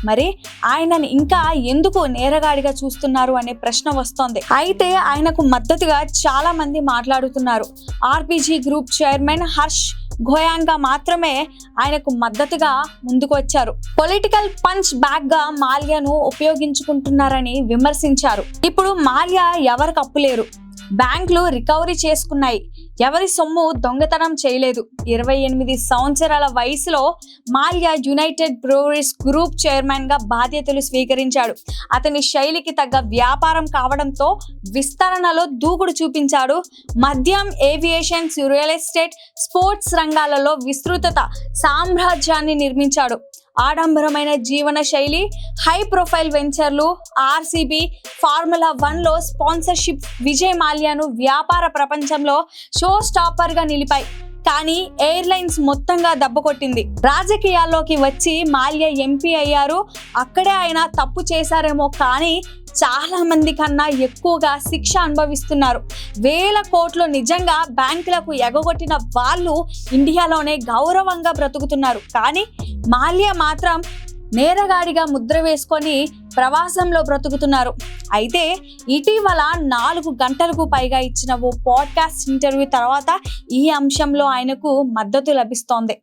మరి ఆయనని ఇంకా ఎందుకు నేరగాడిగా చూస్తున్నారు అనే ప్రశ్న వస్తోంది. అయితే ఆయనకు మద్దతుగా చాలా మంది మాట్లాడుతున్నారు. ఆర్పీజీ గ్రూప్ చైర్మన్ హర్ష్ ఘోయాంగా మాత్రమే ఆయనకు మద్దతుగా ముందుకు వచ్చారు. పొలిటికల్ పంచ్ బ్యాగ్ గా మాల్యాను ఉపయోగించుకుంటున్నారని విమర్శించారు. ఇప్పుడు మాల్యా ఎవరికి అప్పులేరు, బ్యాంకులు రికవరీ చేసుకున్నాయి, ఎవరి సొమ్ము దొంగతనం చేయలేదు. 28 సంవత్సరాల వయసులో Mallya United breweries group chairman గా బాధ్యతలు స్వీకరించాడు. అతని శైలికి తగ్గ వ్యాపారం కావడంతో విస్తరణలో దూకుడు చూపించాడు. మద్యం, ఏవియేషన్స్, రియల్ ఎస్టేట్, స్పోర్ట్స్ రంగాలలో విస్తృత సామ్రాజ్యాన్ని నిర్మించాడు. ఆడంబరమైన జీవన శైలి, హై ప్రొఫైల్ వెంచర్లు, ఆర్సీబీ, ఫార్ములా 1లో స్పాన్సర్షిప్ విజయ్ మాల్యాను వ్యాపార ప్రపంచంలో షో స్టాపర్ గా నిలిపాయి. కానీ ఎయిర్లైన్స్ మొత్తంగా దెబ్బకొట్టింది. రాజకీయాల్లోకి వచ్చి మాల్యా ఎంపీ అయ్యారు. అక్కడే ఆయన తప్పు చేశారేమో కానీ చాలా మంది కన్నా ఎక్కువగా శిక్ష అనుభవిస్తున్నారు. వేల కోట్లు నిజంగా బ్యాంకులకు ఎగగొట్టిన వాళ్ళు ఇండియాలోనే గౌరవంగా బ్రతుకుతున్నారు. కానీ మాల్యా మాత్రం నేరగాడిగా ముద్ర వేసుకొని ప్రవాసంలో బ్రతుకుతున్నారు. అయితే ఇటీవల 4 గంటలకు పైగా ఇచ్చిన ఓ పాడ్కాస్ట్ ఇంటర్వ్యూ తర్వాత ఈ అంశంలో ఆయనకు మద్దతు లభిస్తోంది.